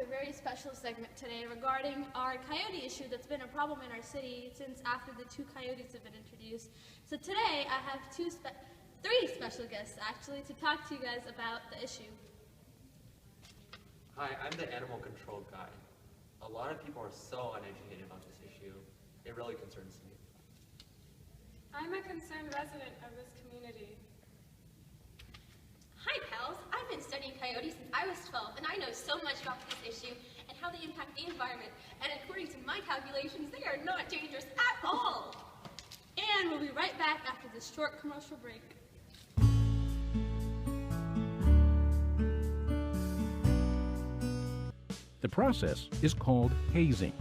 very special segment today regarding our coyote issue that's been a problem in our city since after the 2 coyotes have been introduced. So today I have 3 special guests actually to talk to you guys about the issue. Hi, I'm the animal control guy. A lot of people are so uneducated about this issue. It really concerns me. I'm a concerned resident of this community. Hi pals, I've been studying coyotes since I was 12 and I know so much about this issue and how they impact the environment, and according to my calculations, they are not dangerous at all. And we'll be right back after this short commercial break. The process is called hazing.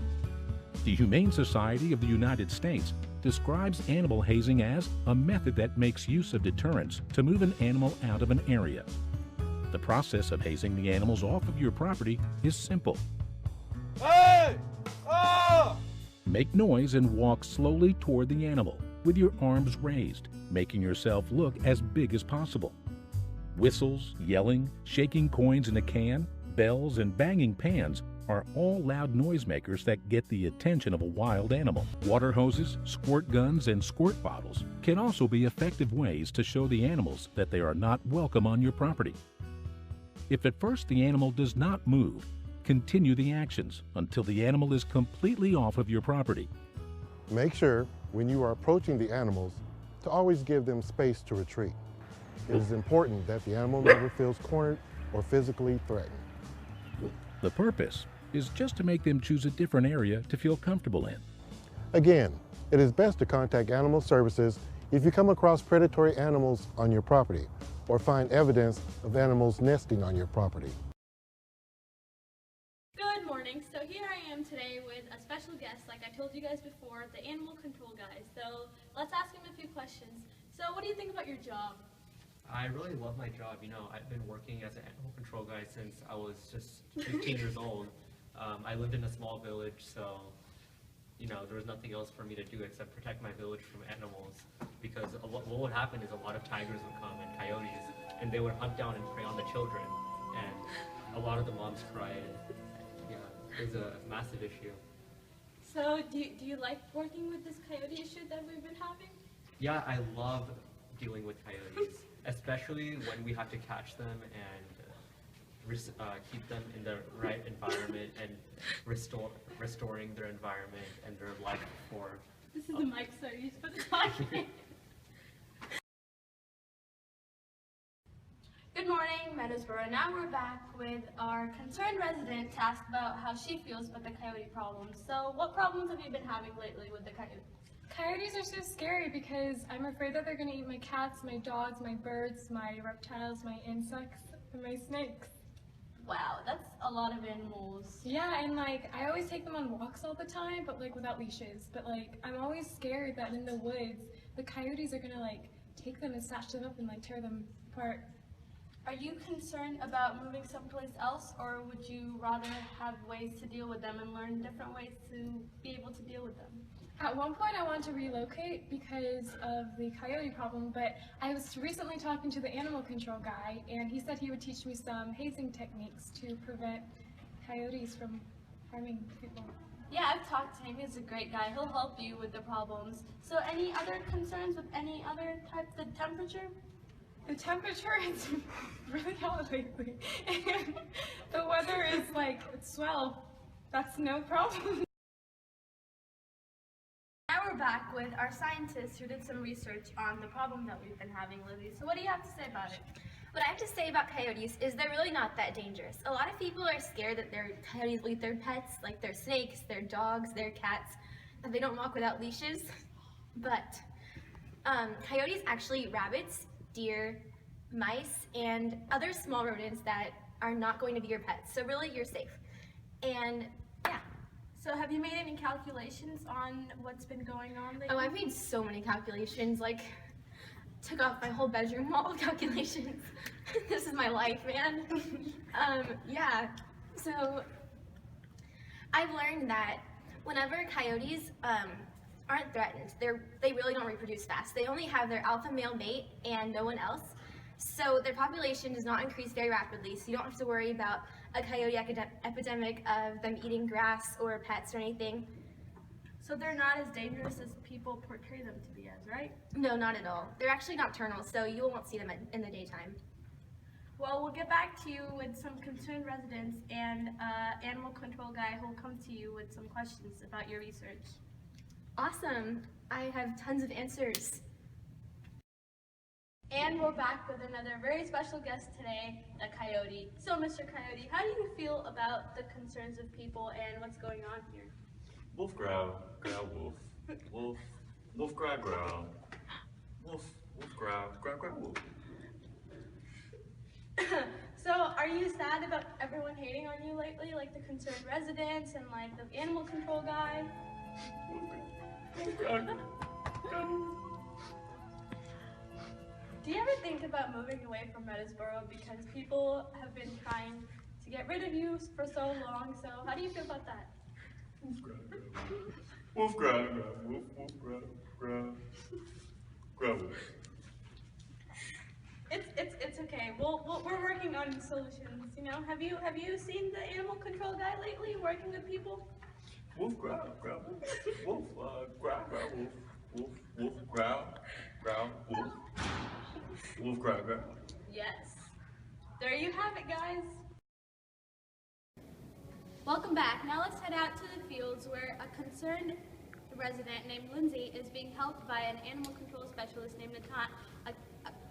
The Humane Society of the United States describes animal hazing as a method that makes use of deterrence to move an animal out of an area. The process of hazing the animals off of your property is simple. Hey! Oh! Make noise and walk slowly toward the animal with your arms raised, making yourself look as big as possible. Whistles, yelling, shaking coins in a can, bells, and banging pans are all loud noisemakers that get the attention of a wild animal. Water hoses, squirt guns, and squirt bottles can also be effective ways to show the animals that they are not welcome on your property. If at first the animal does not move, continue the actions until the animal is completely off of your property. Make sure when you are approaching the animals to always give them space to retreat. It is important that the animal never feels cornered or physically threatened. The purpose is just to make them choose a different area to feel comfortable in. Again, it is best to contact animal services if you come across predatory animals on your property or find evidence of animals nesting on your property. Good morning. So here I am today with a special guest, like I told you guys before, the animal control guy. So let's ask him a few questions. So what do you think about your job? I really love my job. You know, I've been working as an animal control guy since I was just 15 years old. I lived in a small village, so, you know, there was nothing else for me to do except protect my village from animals. Because what would happen is a lot of tigers would come and coyotes, and they would hunt down and prey on the children. And a lot of the moms cried. Yeah, it was a massive issue. So do you like working with this coyote issue that we've been having? Yeah, I love dealing with coyotes, especially when we have to catch them and keep them in the right environment and restoring their environment and their life before. This is the mic, so you're supposed to talk. Good morning, Meadowsboro. Now we're back with our concerned resident to ask about how she feels about the coyote problem. So what problems have you been having lately with the coyotes? Coyotes are so scary because I'm afraid that they're going to eat my cats, my dogs, my birds, my reptiles, my insects, and my snakes. Wow, that's a lot of animals. Yeah, and like, I always take them on walks all the time, but like without leashes. But like, I'm always scared that in the woods, the coyotes are gonna like take them and snatch them up and like tear them apart. Are you concerned about moving someplace else, or would you rather have ways to deal with them and learn different ways to be able to deal with them? At one point I wanted to relocate because of the coyote problem, but I was recently talking to the animal control guy, and he said he would teach me some hazing techniques to prevent coyotes from harming people. Yeah, I've talked to him. He's a great guy. He'll help you with the problems. So any other concerns with any other type? The temperature? The temperature is really hot lately, and the weather is like, it's swell. That's no problem. Now we're back with our scientists who did some research on the problem that we've been having, Lizzie. So what do you have to say about it? What I have to say about coyotes is they're really not that dangerous. A lot of people are scared that their coyotes will eat their pets, like their snakes, their dogs, their cats, and they don't walk without leashes. But coyotes actually eat rabbits, deer, mice, and other small rodents that are not going to be your pets. So really, you're safe. And yeah. So have you made any calculations on what's been going on lately? Oh, I've made so many calculations, like took off my whole bedroom wall of calculations. This is my life, man. Yeah, so I've learned that whenever coyotes aren't threatened, they really don't reproduce fast. They only have their alpha male mate and no one else. So their population does not increase very rapidly, so you don't have to worry about a coyote epidemic of them eating grass or pets or anything. So they're not as dangerous as people portray them to be as, right? No, not at all. They're actually nocturnal, so you won't see them in the daytime. Well, we'll get back to you with some concerned residents and animal control guy who will come to you with some questions about your research. Awesome. I have tons of answers. And we're back with another very special guest today, the coyote. So, Mr. Coyote, how do you feel about the concerns of people and what's going on here? Wolf growl, growl wolf. Wolf, wolf growl growl. Wolf, wolf growl, growl growl wolf. So, are you sad about everyone hating on you lately, like the concerned residents and like the animal control guy? Wolf growl, growl. Do you ever think about moving away from Reddisboro because people have been trying to get rid of you for so long? So, how do you feel about that? Wolf growl, growl, wolf, wolf growl, growl, growl wolf. It's okay. We're working on solutions. You know, have you seen the animal control guy lately working with people? Wolf growl, growl, wolf, growl, growl, wolf, wolf, wolf, growl, growl, wolf, wolf, growl, growl. Yes. There you have it, guys. Welcome back. Now let's head out to the fields where a concerned resident named Lindsay is being helped by an animal control specialist named Natan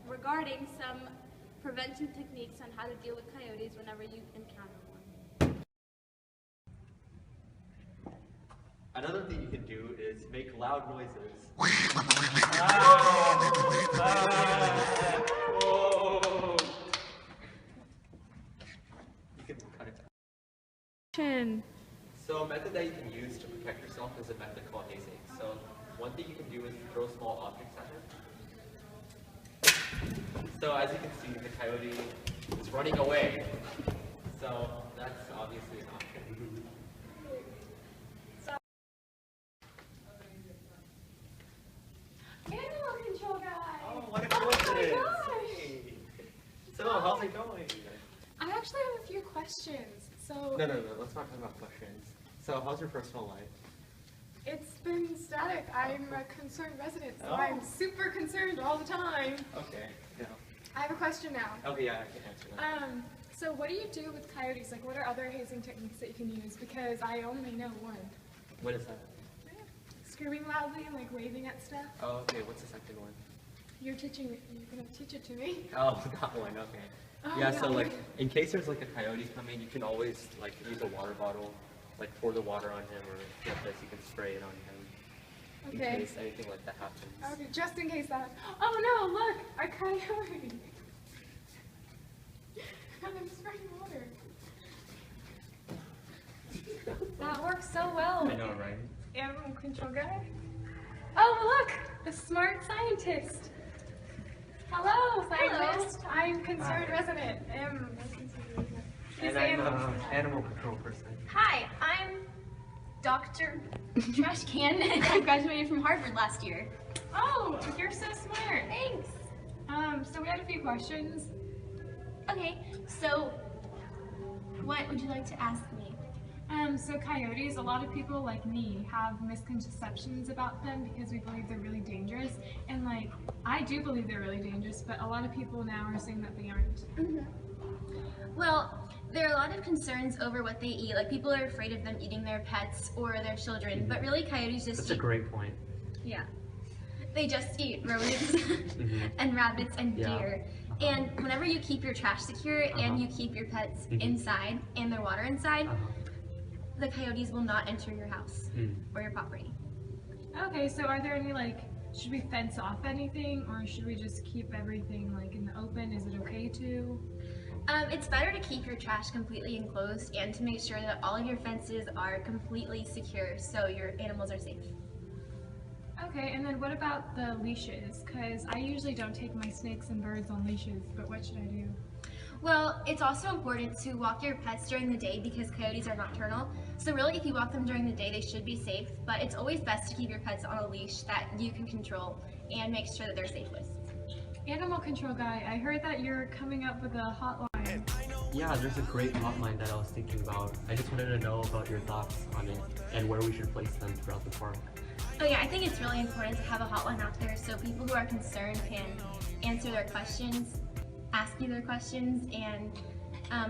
regarding some prevention techniques on how to deal with coyotes whenever you encounter one. Another thing you can do is make loud noises. Whoa. You can cut it. So a method that you can use to protect yourself is a method called hazing. So one thing you can do is throw small objects at him. So as you can see, the coyote is running away. So that's obviously an option. Animal control guy! Oh, what a coincidence! Oh my gosh! Hey. So how's it going? I actually have a few questions. So No, let's not talk about questions. So how's your personal life? it's been static. I'm a concerned resident, so Oh. I'm super concerned all the time. Okay, yeah. I have a question now. Okay, yeah, I can answer that. So what do you do with coyotes? Like, what are other hazing techniques that you can use? Because I only know one. What is that? Screaming loudly and like waving at stuff. Oh, okay, what's the second one? You're gonna teach it to me? Oh, that one, okay. Oh, Yeah, so no. like, in case there's like a coyote coming, you can always like use a water bottle, like pour the water on him, or if you have this, you can spray it on him. In Okay. case anything like that happens. Okay, just in case that. Oh no, look! A coyote! I'm spraying water. That works so well. I know, right? Animal control guy. Oh, look! The smart scientist. Hello, scientist. I'm concerned resident. He's And the I'm animal. an animal control person. Hi, I'm Dr. Trash Can, and I graduated from Harvard last year. Oh, you're so smart. Thanks. So we had a few questions. Okay, so what would you like to ask me? So coyotes, a lot of people like me have misconceptions about them because we believe they're really dangerous. And like, I do believe they're really dangerous, but a lot of people now are saying that they aren't. Well, there are a lot of concerns over what they eat. Like, people are afraid of them eating their pets or their children, but really coyotes just That's a eat, great point. yeah. They just eat rodents and rabbits and Yeah. deer. And whenever you keep your trash secure and you keep your pets inside and their water inside, the coyotes will not enter your house or your property. Okay, so are there any like, should we fence off anything or should we just keep everything like in the open? Is it okay to? It's better to keep your trash completely enclosed and to make sure that all of your fences are completely secure so your animals are safe. Okay, and then what about the leashes? Because I usually don't take my snakes and birds on leashes, but what should I do? Well, it's also important to walk your pets during the day because coyotes are nocturnal. So really, if you walk them during the day, they should be safe, but it's always best to keep your pets on a leash that you can control and make sure that they're safe with. Animal control guy, I heard that you're coming up with a hotline. Yeah, there's a great hotline that I was thinking about. I just wanted to know about your thoughts on it and where we should place them throughout the park. Oh yeah, I think it's really important to have a hotline out there so people who are concerned can answer their questions, ask you their questions, and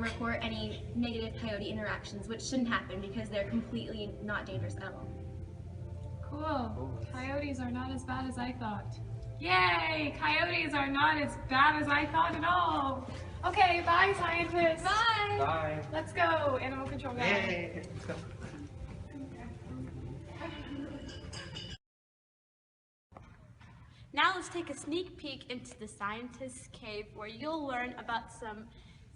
report any negative coyote interactions, which shouldn't happen because they're completely not dangerous at all. Cool. Coyotes are not as bad as I thought. Yay! Coyotes are not as bad as I thought at all. Okay, bye scientists. Bye! Bye! Let's go, animal control guy. Yay! Now let's take a sneak peek into the scientist's cave where you'll learn about some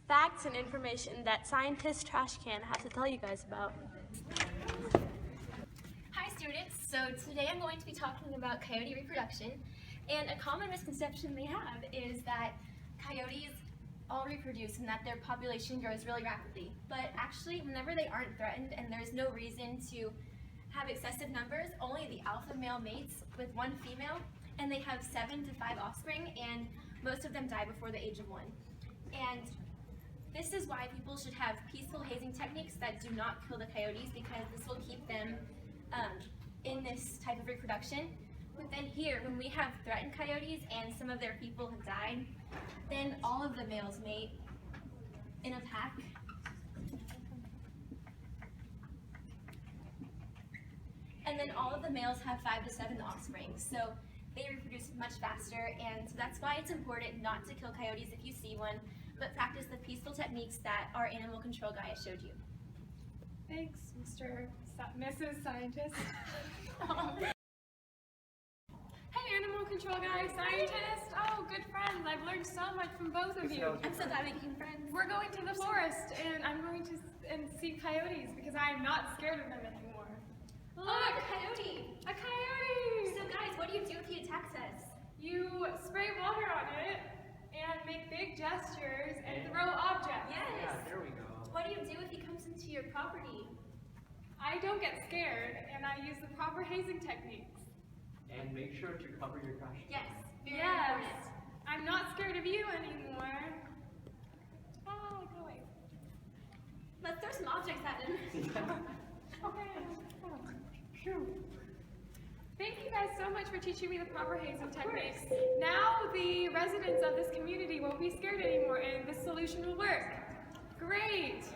facts and information that Scientist Trash Can has to tell you guys about. Hi students, so today I'm going to be talking about coyote reproduction, and a common misconception they have is that coyotes all reproduce and that their population grows really rapidly, but actually whenever they aren't threatened and there's no reason to have excessive numbers, only the alpha male mates with one female, and they have 7 to 5 offspring, and most of them die before the age of 1. And this is why people should have peaceful hazing techniques that do not kill the coyotes, because this will keep them in this type of reproduction. But then here, when we have threatened coyotes and some of their people have died, then all of the males mate in a pack. And then all of the males have 5 to 7 offspring. So they reproduce much faster, and so that's why it's important not to kill coyotes if you see one, but practice the peaceful techniques that our animal control guy showed you. Thanks, Mrs. Scientist. Hey, animal control guy, scientist. Oh, good friends. I've learned so much from both of you. I'm so glad we became friends. We're going to the forest, and I'm going to see coyotes because I'm not scared of them anymore. Look, a coyote! A coyote! So guys, what do you do if he attacks us? You spray water on it and make big gestures and throw objects. Yes. Yeah, there we go. What do you do if he comes into your property? I don't get scared, and I use the proper hazing techniques. And make sure to cover your trash. Yes. Very Yes. important. I'm not scared of you anymore. Oh, go away. Let's throw some objects at him. Okay. Phew. Thank you guys so much for teaching me the proper hazing techniques. Now the residents of this community won't be scared anymore, and this solution will work. Great.